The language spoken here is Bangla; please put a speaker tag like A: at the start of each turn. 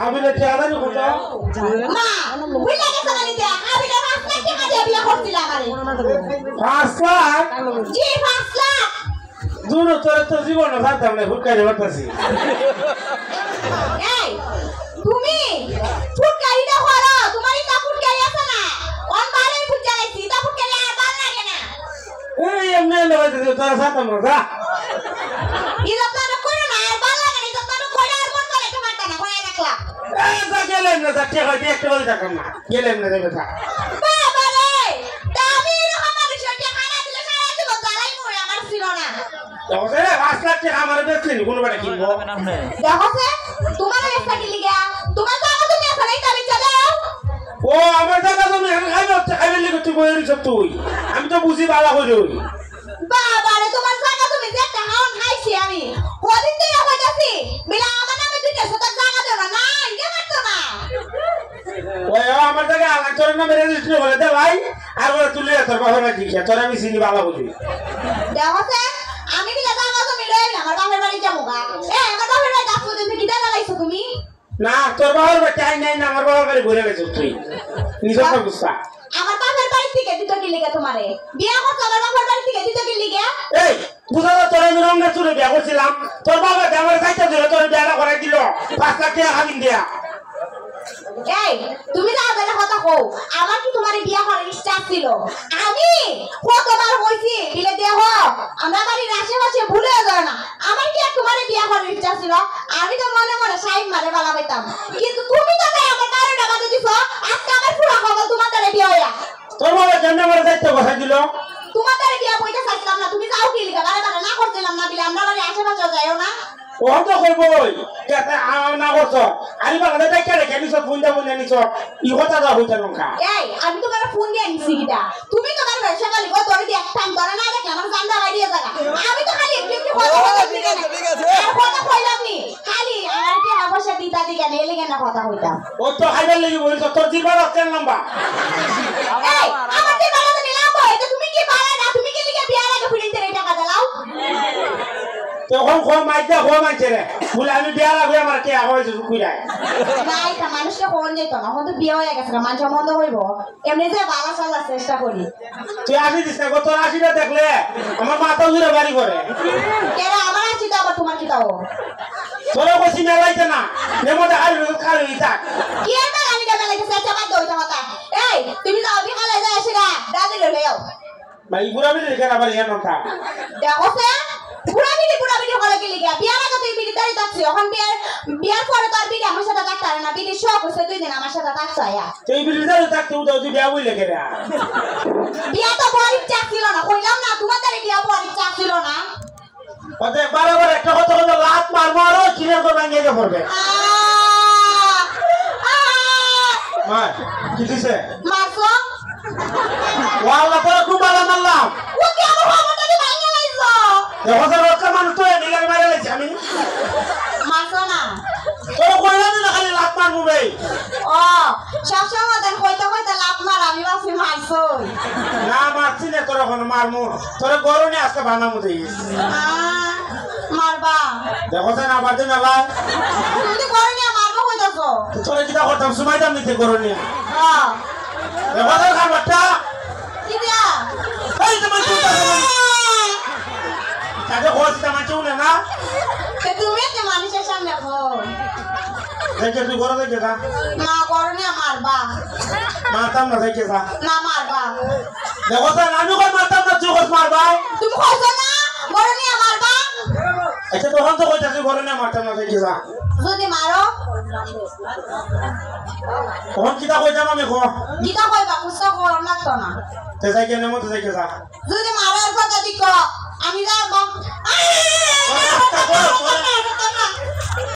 A: আবিলে টিয়াদানি কত
B: মা বুঝলা গেছে না নিতে আবিলে 5 লাখ টাকা দিয়ে বিয়া করছিল আমারে
A: 5 লাখ
B: জি 5 লাখ
A: দুনো তোর তো জীবন জানতাম না হুকাইরে বলতাছি
B: এই তুমি ফুটকারিটা হলো তোমার ইটা ফুটকারি আছে না অন বারে ফুটকারিছি তা ফুটকারি আর ভালো লাগে না
A: এই এমনি লগে তোর জানতাম না যা
B: ইজত না কইরা না আর ভালো লাগে না ইজত না কইরা আর মন করে তোমার তা না কইরা রাখলা
A: এই যা গেলেন না যা কে হয় একটা বলে টাকা না গেলেন না যাবে যা
B: বাবা রে দামি রকম মানুষের টাকা না দিলে সারা জীবন জ্বালাই মরে আমার ছিল না
A: দেখো রে 5 লাখ টাকা আমার বেচছেন কোনো বাড়ি কিনবো
B: দেখো সে তোমার একটা কি লিগা তোমার জায়গা তুমি আসলে এটা বিচা দাও
A: ও আমার জায়গা তুমি আমি খাইবে লিখে তুই বইরি সব তুই আমি তো বুঝি বালা হই রই
B: বাবা রে তোমার জায়গা তুমি যে একটা হাউন খাইছি আমি ওদিন থেকে হইতাছি বিলা আমার নামে দুইটা শতক জায়গা দেব না ইগে মারতো না
A: ওই আমার জায়গা আলাদা তোর নামে রেজিস্ট্রি করে দে ভাই আর বলে তুই তোর বাবার বাড়ি গিয়া তোর আমি চিনি বালা বুঝি
B: দেখো সে আমি বিলা জায়গা তুমি লই আমার বাপের বাড়ি যাবো গা আমার বাপের বাড়ি দাস তুমি কি দাদা লাইছো তুমি
A: না তোর বাবার বাড়ি আই নাই না আমার বাবার বাড়ি ঘুরে গেছ তুই নিজের তো গুসা
B: আমার বাপের বাড়ি থেকে দিত কি লিগা তোমারে বিয়া করছো আমার বাপের বাড়ি থেকে দিত কি লিগা
A: এই বুঝা তোর আমি রঙের চুলে বিয়া করছিলাম তোর বাবা আমার চাইতে দিল তোর বিয়াটা করাই দিল 5 লাখ টাকা খাবিন দিয়া
B: এই তুমি যা বেলা কথা কও আমার কি তোমার বিয়া করার ইচ্ছা ছিল আমি কতবার হইছি বিলে দেহ আমরা বাড়ির আশেপাশে ভুলে যায় না আমার কি আর তোমার বিয়া করার ইচ্ছা ছিল আমি তো মনে মনে সাইড মারে বালা পাইতাম কিন্তু তুমি তো তাই আমার কারণে বাধা দিছো আজকে আমার পুরো খবর তোমার দ্বারা বিয়া হইয়া
A: তোর বাবা কেমনে আমার চাইতে কথা দিল
B: তোমার দ্বারা বিয়া কইতে চাইছিলাম না তুমি যাও কি লিখা বারে বারে না করছিলাম না বিলে আমরা বাড়ির আশেপাশে যাইও না
A: ও তো কইবই কেতে না করছ আমি বাগানে দেখে রেখে নিছ বুন্দা বুন্দা নিছ ই কথা যা হইতা লঙ্কা
B: এই আমি তোমার ফোন দিয়ে নিছি কিটা তুমি তোমার ব্যবসা খালি কো তোর দিয়ে একটা ধরে না দেখলে আমার জানদা বাইরে জায়গা আমি তো খালি একটু একটু কথা বলছি ঠিক আছে আর কথা কইলাম নি খালি আর কি অবশ্য দিতা দিকে নেলে কেন কথা কইতাম
A: ও তো খাইবার লাগি বলিস তোর জিরবার আছে লম্বা
B: এই আমার যে বাবা তো নিলাম কই তো তুমি কি পারা না তুমি কি লিখে বিয়ার আগে ফিরিতে রে টাকা দাও
A: তখন খো মাইতে খো মাইতে রে বলে আমি বিয়া লাগবে আমার কে হইছে কুইরা
B: না এটা মানুষকে কোন যেত না হয়তো বিয়ে হয়ে গেছে মানুষ মন্দ হইব এমনি যে বালা সালা চেষ্টা করি
A: তুই আসি দিস না গো তোর আসিটা দেখলে আমার মাথা ঘুরে বাড়ি করে
B: কেরা আমার আসি তো আবার তোমার কি দাও
A: তোরা কইছি মেলাইতে না নেমতে খালি থাক
B: কি আর না আমি দেবে লাগে সেটা বাদ দাও কথা এই তুমি যাও বিকালে যাই আসি না দাদি লই যাও
A: ভাই বুড়া বিলি কেন আবার ইয়ার নাম থাক
B: দেখো সে বুড়া বিড়ি করে কি লিগা বিয়ার আগে তুই বিড়ি দাঁড়িয়ে থাকছিস এখন বিয়ার পরে তো আর বিড়ি আমার সাথে থাকতে পারে না বিড়ি শখ হচ্ছে 2 দিন আমার সাথে থাকতে আয়া
A: তুই বিলি দাঁড়িয়ে থাকতে তুই বিয়া বইলে কেন
B: বিয়া তো বড় ইচ্ছা ছিল না কইলাম না তোমার দ্বারা বিয়া বড় ইচ্ছা ছিল না
A: ওতে বারবার একটা কথা বলে লাত মারবো আর কিনের করে ভাঙিয়ে দিয়ে পড়বে মা কি দিছে
B: মাসো
A: ওয়াল্লা তোরা খুব ভালো মারলাম
B: ও কি আমার বাবাটা দি ভাঙা লাইছো
A: দেখো তো রক্ত মানুষ তো নিলাম মারা লাইছে আমি
B: মাসো না
A: তোরা কইলাম না খালি লাত মারবো ভাই
B: ও সবসময় দেন কইতে লাভ মার আমি বাসি মারছো
A: না মারছি না তোরা কোনো মারমু তোরা গরমে আজকে বানামু দিস
B: মারবা
A: দেখো তো না বাদে মেলা
B: তুমি করে নিয়ে মারবা কইতাছো
A: তোরা কিটা করতাম সময় দাম নিতে গরমে
B: হ্যাঁ
A: দেখো তো খাবারটা
B: কি দিয়া
A: এই তোমার চুলটা কাজে হচ্ছে তোমার চুল না
B: তে তুমি তো মানুষের সামনে কো
A: দেখে তুই গরম দেখে যা
B: না করে নিয়ে মারবা
A: মারতাম না দেখে যা
B: না মারবা
A: দেখো তো আমি কই মারতাম না তুই কই মারবা
B: তুমি কইছো না করে নিয়ে মারবা
A: আচ্ছা তখন তো কইতাছি গরমে মারতাম না দেখে যা
B: যদি মারো
A: তখন কিটা কইতাম আমি কো
B: গীতা কইবা কুস্তা করম লাগতো না
A: তে যাই কেন মতো দেখে যা
B: যদি মারার কথা দিক আমি যাবো